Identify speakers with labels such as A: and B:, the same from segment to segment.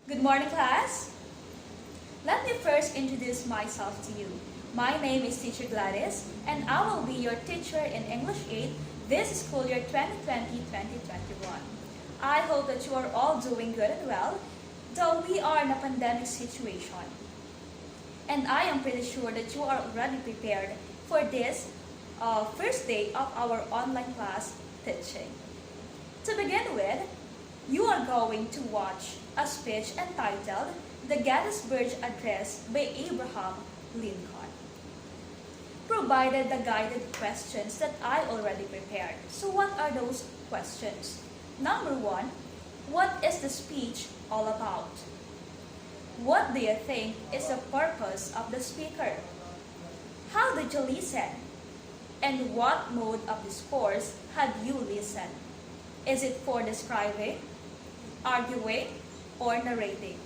A: Good morning, class. Let me first introduce myself to you. My name is Teacher Gladys, and I will be your teacher in English 8 this school year 2020-2021. I hope that you are all doing good and well, though we are in a pandemic situation. And I am pretty sure that you are already prepared for this first day of our online class teaching. To begin with, you are going to watch a speech entitled The Gettysburg Address by Abraham Lincoln. Provided the guided questions that I already prepared. So what are those questions? Number 1, what is the speech all about? What do you think is the purpose of the speaker? How did you listen? And what mode of discourse have you listened? Is it for describing, arguing, or narrating?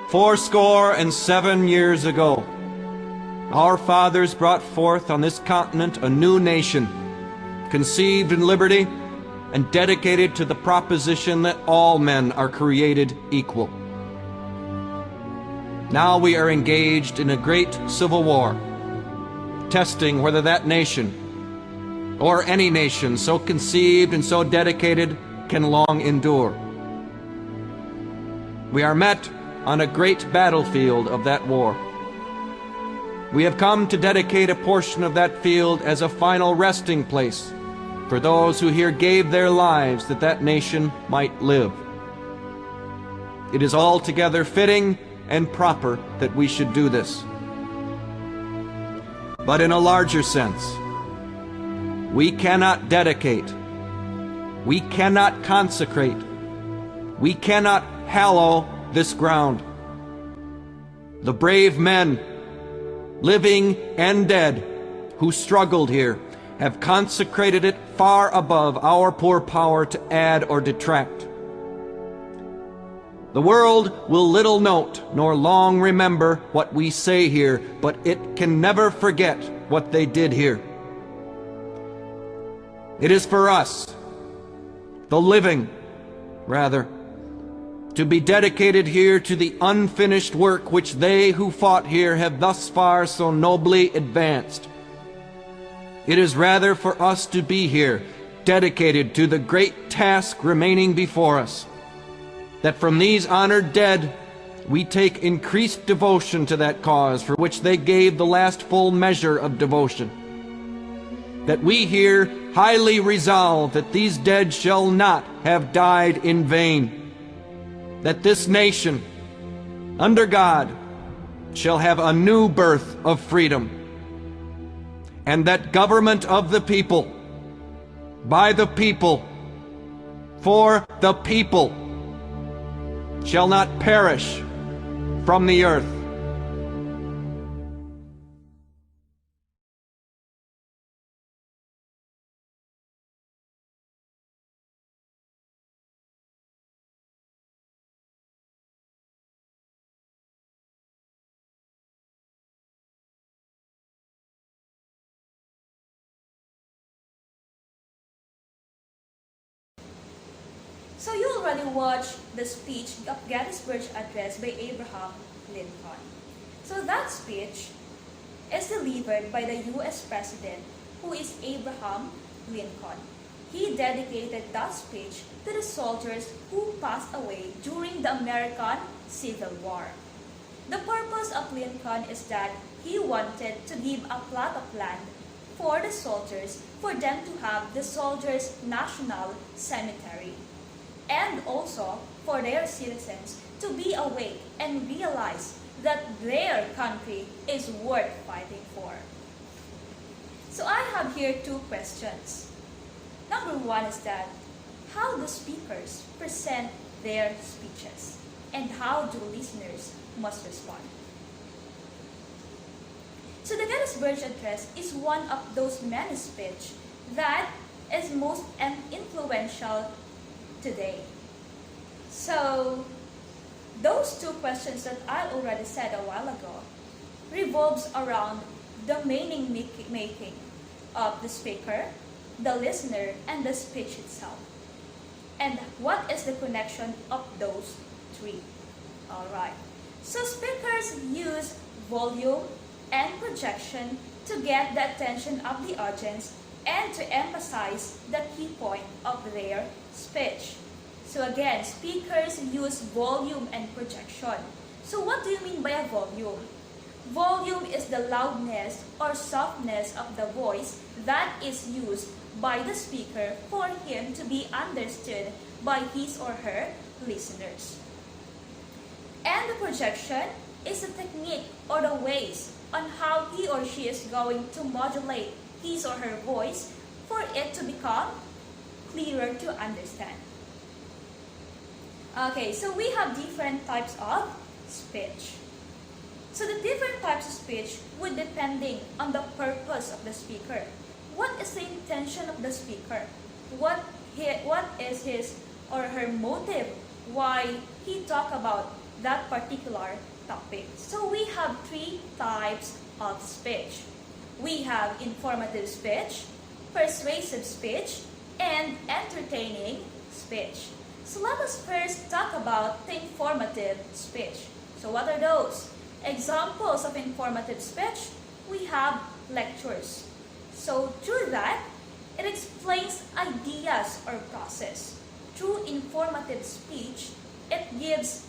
B: Fourscore and 7 years ago, our fathers brought forth on this continent a new nation, conceived in liberty and dedicated to the proposition that all men are created equal. Now we are engaged in a great civil war, testing whether that nation, or any nation so conceived and so dedicated, can long endure. We are met on a great battlefield of that war. We have come to dedicate a portion of that field as a final resting place for those who here gave their lives that that nation might live. It is altogether fitting and proper that we should do this. But in a larger sense, we cannot dedicate, we cannot consecrate, we cannot hallow this ground. The brave men, living and dead, who struggled here, have consecrated it far above our poor power to add or detract. The world will little note nor long remember what we say here, but it can never forget what they did here. It is for us, the living, rather, to be dedicated here to the unfinished work which they who fought here have thus far so nobly advanced. It is rather for us to be here, dedicated to the great task remaining before us, that from these honored dead we take increased devotion to that cause for which they gave the last full measure of devotion. That we here highly resolve that these dead shall not have died in vain. That this nation, under God, shall have a new birth of freedom, and that government of the people, by the people, for the people, shall not perish from the earth.
A: So you already watched the speech of Gettysburg Address by Abraham Lincoln. So that speech is delivered by the U.S. President, who is Abraham Lincoln. He dedicated that speech to the soldiers who passed away during the American Civil War. The purpose of Lincoln is that he wanted to give a plot of land for the soldiers, for them to have the soldiers' national cemetery, and also for their citizens to be awake and realize that their country is worth fighting for. So I have here 2 questions. Number 1 is that, how do speakers present their speeches? And how do listeners must respond? So the Gettysburg Address is one of those many speeches that is most influential today. So those 2 questions that I already said a while ago revolves around the meaning making of the speaker, the listener, and the speech itself. And what is the connection of those three? Alright. So speakers use volume and projection to get the attention of the audience and to emphasize the key point of their speech. So again, speakers use volume and projection. So what do you mean by a volume? Volume is the loudness or softness of the voice that is used by the speaker for him to be understood by his or her listeners. And the projection is the technique or the ways on how he or she is going to modulate his or her voice for it to become clearer to understand. Okay, so we have different types of speech. So the different types of speech would depending on the purpose of the speaker. What is the intention of the speaker? What is his or her motive why he talk about that particular topic? So we have three types of speech. We have informative speech, persuasive speech, and entertaining speech. So let us first talk about the informative speech. So what are those? Examples of informative speech, we have lectures. So through that, it explains ideas or process. Through informative speech, it gives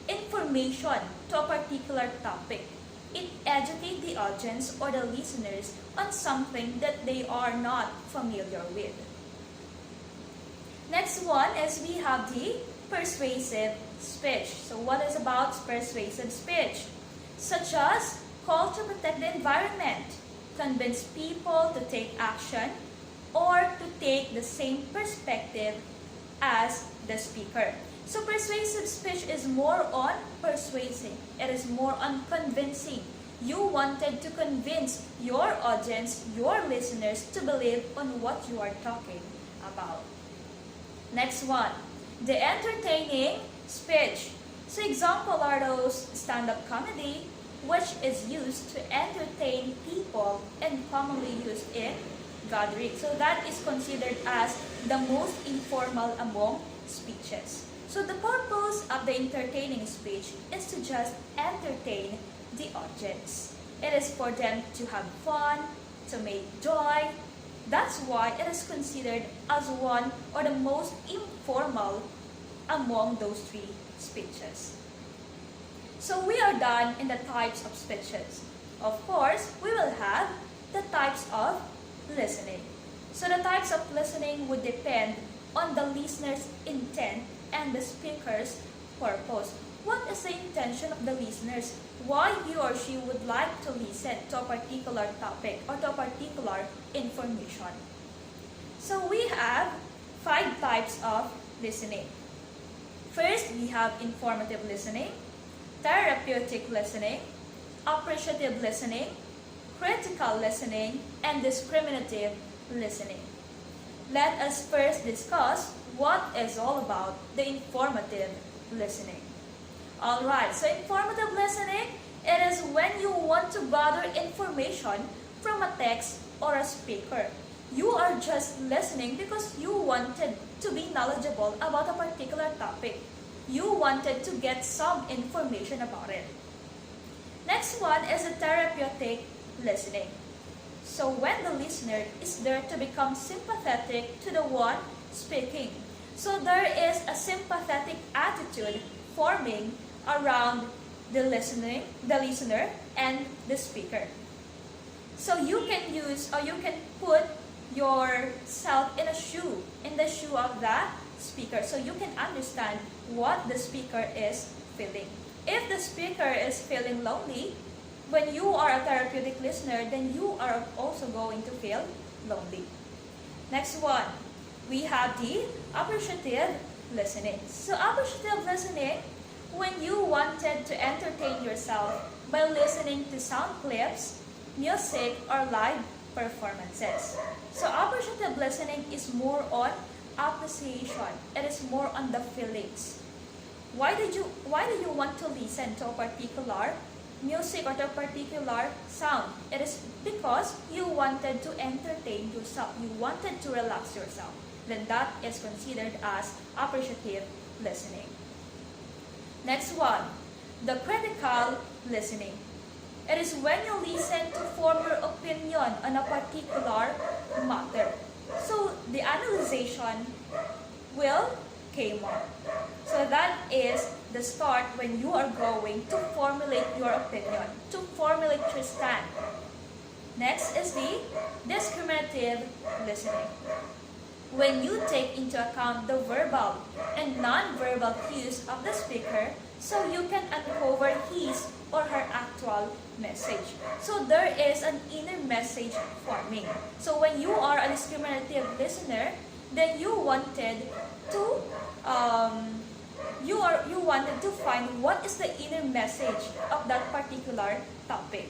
A: information to a particular topic. It educates the audience or the listeners on something that they are not familiar with. Next one is we have the persuasive speech. So what is about persuasive speech? Such as call to protect the environment, convince people to take action, or to take the same perspective as the speaker. So persuasive speech is more on persuasing. It is more on convincing. You wanted to convince your audience, your listeners, to believe on what you are talking about. Next one, the entertaining speech. So example are those stand-up comedy, which is used to entertain people and commonly used in gatherings. So that is considered as the most informal among speeches. So the purpose of the entertaining speech is to just entertain the audience. It is for them to have fun, to make joy. That's why it is considered as one or the most informal among those three speeches. So we are done in the types of speeches. Of course, we will have the types of listening. So the types of listening would depend on the listener's intent and the speaker's purpose. What is the intention of the listeners? Why he or she would like to listen to a particular topic or to a particular information? So we have 5 types of listening. First, we have informative listening, therapeutic listening, appreciative listening, critical listening, and discriminative listening. Let us first discuss what is all about the informative listening. Alright, so informative listening, it is when you want to gather information from a text or a speaker. You are just listening because you wanted to be knowledgeable about a particular topic. You wanted to get some information about it. Next one is the therapeutic listening. So when the listener is there to become sympathetic to the one speaking. So there is a sympathetic attitude forming around the listener and the speaker. So you can use or you can put yourself in the shoe of the speaker, so you can understand what the speaker is feeling. If the speaker is feeling lonely, when you are a therapeutic listener, then you are also going to feel lonely. Next one, we have the appreciative listening. So appreciative listening, when you wanted to entertain yourself by listening to sound clips, music, or live performances. So appreciative listening is more on appreciation. It is more on the feelings. Why do you want to listen to a particular music or to a particular sound. It is because you wanted to entertain yourself, you wanted to relax yourself. Then that is considered as appreciative listening. Next one, the critical listening. It is when you listen to form your opinion on a particular matter. So the analyzation will came up. So that is the start when you are going to formulate your opinion, to formulate your stand. Next is the discriminative listening. When you take into account the verbal and non-verbal cues of the speaker, so you can uncover his or her actual message. So there is an inner message forming. So when you are a discriminative listener, then you wanted to find what is the inner message of that particular topic.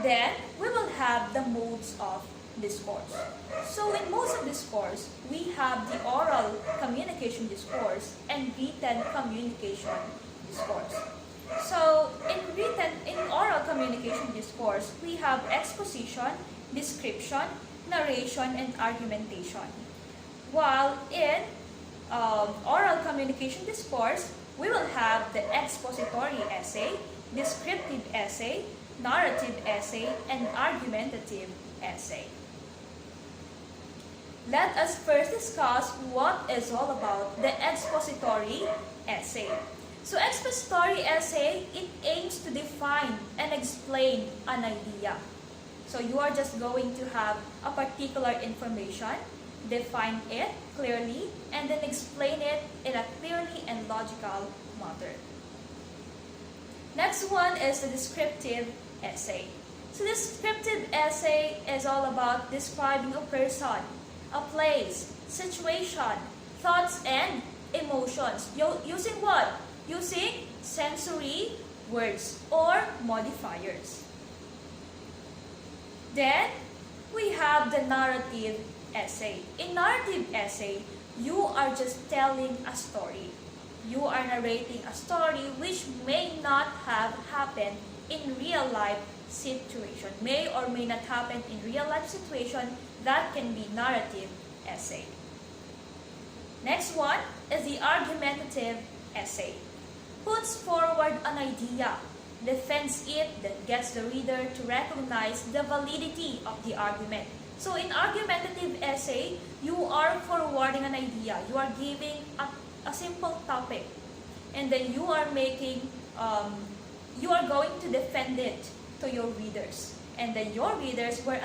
A: Then we will have the modes of discourse. So in modes of discourse, we have the oral communication discourse and written communication discourse. So in oral communication discourse, we have exposition, description, narration, and argumentation. While in oral communication discourse, we will have the expository essay, descriptive essay, narrative essay, and argumentative essay. Let us first discuss what is all about the expository essay. So expository essay, it aims to define and explain an idea. So you are just going to have a particular information, define it clearly, and then explain it in a clearly and logical manner. Next one is the descriptive essay. So descriptive essay is all about describing a person, a place, situation, thoughts, and emotions. Using what? Using sensory words or modifiers. Then, we have the narrative essay. In narrative essay, you are just telling a story. You are narrating a story which may not have happened in real life situation. May or may not happen in real life situation. That can be narrative essay. Next one is the argumentative essay. Puts forward an idea, defends it, then gets the reader to recognize the validity of the argument. So in argumentative essay, you are forwarding an idea. You are giving a simple topic, and then you are making, you are going to defend it to your readers. And then your readers will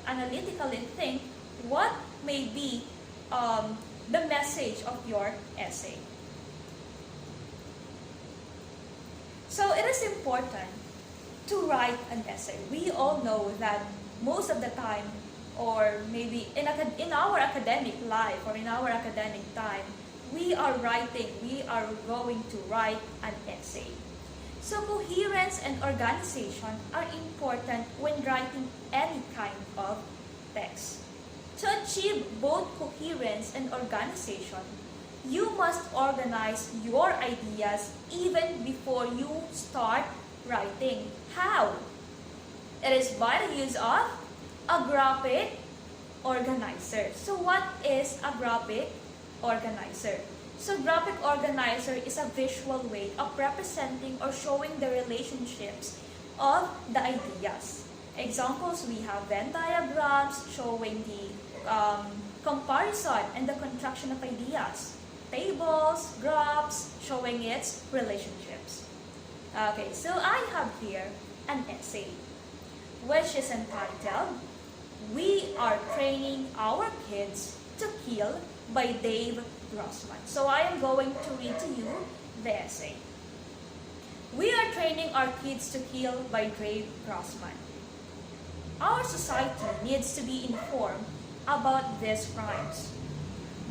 A: analytically think what may be the message of your essay. So it is important to write an essay. We all know that most of the time, or maybe in our academic life or in our academic time, we are going to write an essay. So coherence and organization are important when writing any kind of text. To achieve both coherence and organization, you must organize your ideas even before you start writing. How? It is by the use of a graphic organizer. So what is a graphic organizer? So graphic organizer is a visual way of representing or showing the relationships of the ideas. Examples, we have Venn diagrams showing the comparison and the contraction of ideas. Tables, graphs, showing its relationships. Okay, so I have here an essay, which is entitled, "We Are Training Our Kids to Kill" by Dave Grossman. So I am going to read to you the essay. "We are training our kids to kill" by Dave Grossman. Our society needs to be informed about these crimes.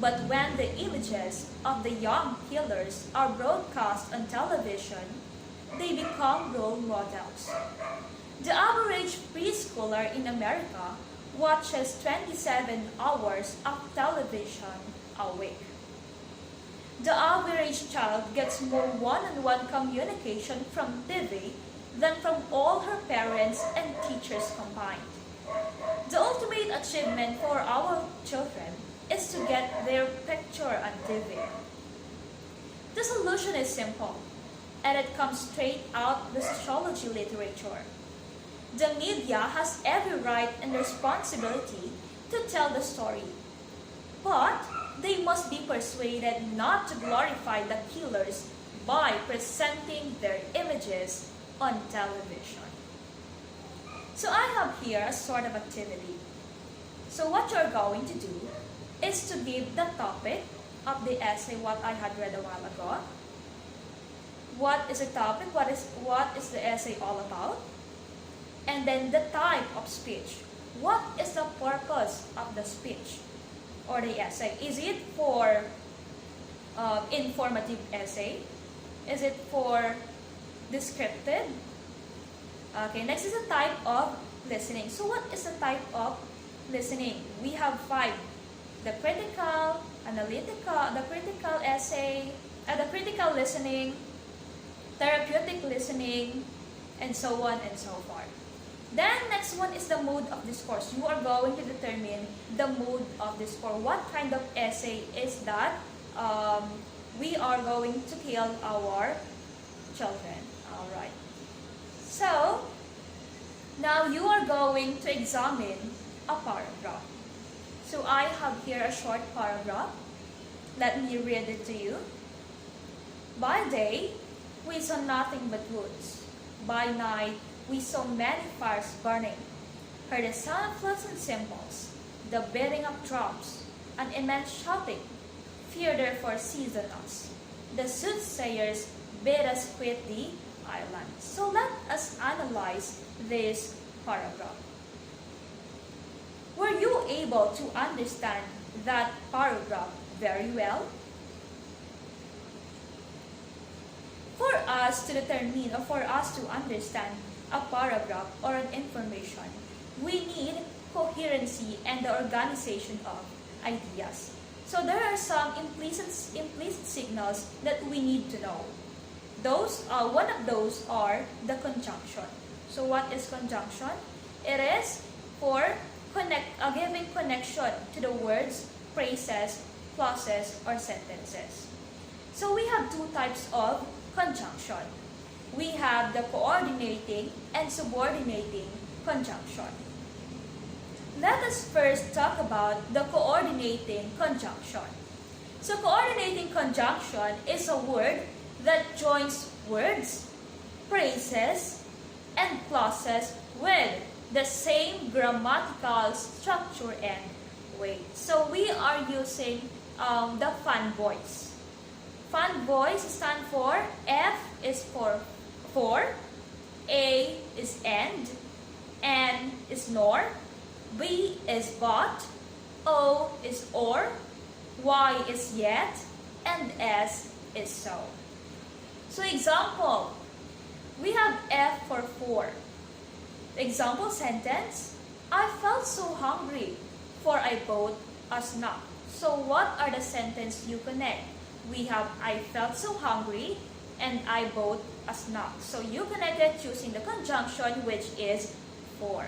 A: But when the images of the young killers are broadcast on television, they become role models. The average preschooler in America watches 27 hours of television a week. The average child gets more one-on-one communication from TV than from all her parents and teachers combined. The ultimate achievement for our children is to get their picture on TV. The solution is simple, and it comes straight out the sociology literature. The media has every right and responsibility to tell the story, but they must be persuaded not to glorify the killers by presenting their images on television. So I have here a sort of activity. So what you're going to do is to give the topic of the essay what I had read a while ago. What is the topic? What is the essay all about? And then the type of speech. What is the purpose of the speech or the essay? Is it for informative essay? Is it for descriptive? Okay, next is the type of listening. So what is the type of listening? We have 5. The critical, analytical, the critical essay, the critical listening, therapeutic listening, and so on and so forth. Then next one is the mode of discourse. You are going to determine the mode of discourse. What kind of essay is that we are going to tell our children. Alright. So, now you are going to examine a paragraph. So I have here a short paragraph. Let me read it to you. By day, we saw nothing but woods. By night, we saw many fires burning, heard the sound of flutes and cymbals, the beating of drums, an immense shouting. Fear therefore seized on us. The soothsayers bid us quit the island. So let us analyze this paragraph. Were you able to understand that paragraph very well? For us to determine or for us to understand a paragraph or an information, we need coherency and the organization of ideas. So there are some implicit signals that we need to know. One of those are the conjunction. So what is conjunction? It is for giving connection to the words, phrases, clauses, or sentences. So we have 2 types of conjunction. We have the coordinating and subordinating conjunction. Let us first talk about the coordinating conjunction. So coordinating conjunction is a word that joins words, phrases, and clauses with the same grammatical structure and weight. So we are using the fun voice. Fun voice stands for F is for, A is and, N is nor, B is but, O is or, Y is yet, and S is so. So example, we have F for. Example sentence, I felt so hungry, for I bought a snack. So what are the sentence you connect? We have I felt so hungry and I bought a snack. So you connect it using the conjunction which is for.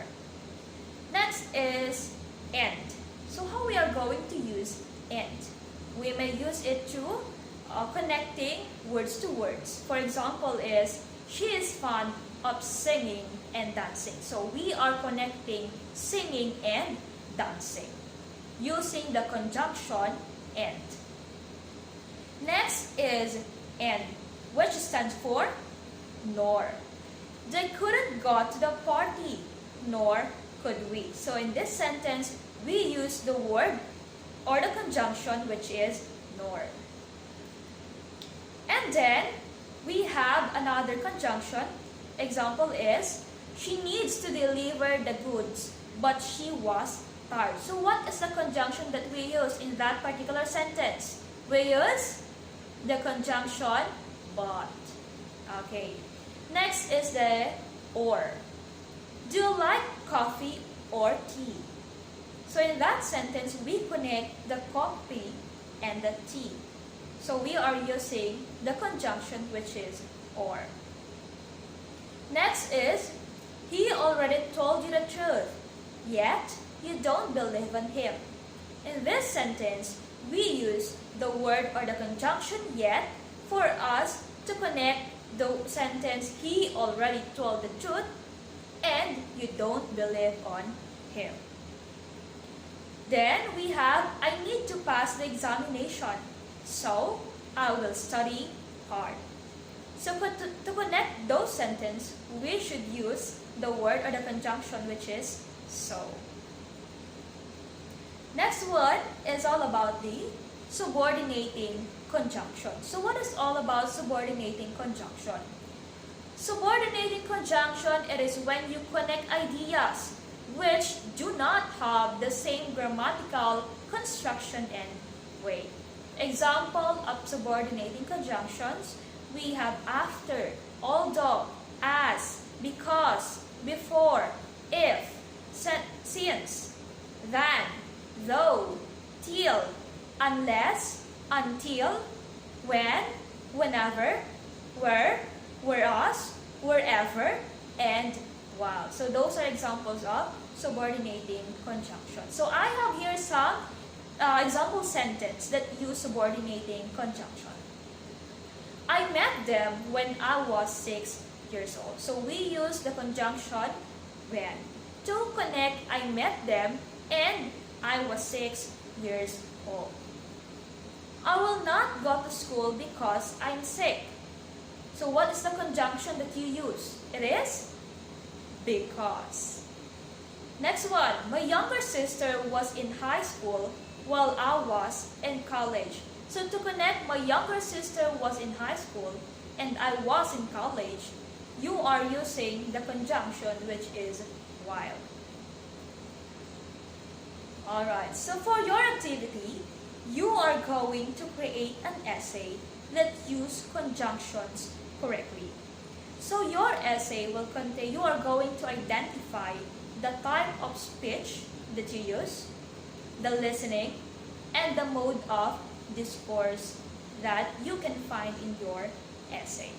A: Next is and. So how we are going to use and? We may use it to connecting words to words. For example is, she is fond of singing and dancing. So we are connecting singing and dancing using the conjunction and. Next is and, which stands for nor. They couldn't go to the party, nor could we. So in this sentence, we use the word or the conjunction which is nor. And then we have another conjunction. Example is, she needs to deliver the goods, but she was tired. So what is the conjunction that we use in that particular sentence? We use the conjunction but. Okay. Next is the or. Do you like coffee or tea? So in that sentence, we connect the coffee and the tea. So we are using the conjunction which is or. Next is, he already told you the truth, yet you don't believe in him. In this sentence, we use the word or the conjunction yet for us to connect the sentence he already told the truth and you don't believe on him. Then we have, I need to pass the examination, so I will study hard. So to connect those sentences, we should use the word or the conjunction which is so. Next one is all about the subordinating conjunction. So what is all about subordinating conjunction? Subordinating conjunction, it is when you connect ideas which do not have the same grammatical construction and way. Example of subordinating conjunctions, we have after, although, as, because, before, if, since, than, though, till, unless, until, when, whenever, where, whereas, wherever, and while. So those are examples of subordinating conjunction. So I have here some example sentence that use subordinating conjunction. I met them when I was 6 years old. So we use the conjunction when to connect I met them and I was 6 years old. I will not go to school because I'm sick. So what is the conjunction that you use? It is because. Next one, my younger sister was in high school while I was in college. So to connect my younger sister was in high school and I was in college, you are using the conjunction which is while. Alright, so for your activity, you are going to create an essay that use conjunctions correctly. So your essay will contain, you are going to identify the type of speech that you use, the listening, and the mode of discourse that you can find in your essay.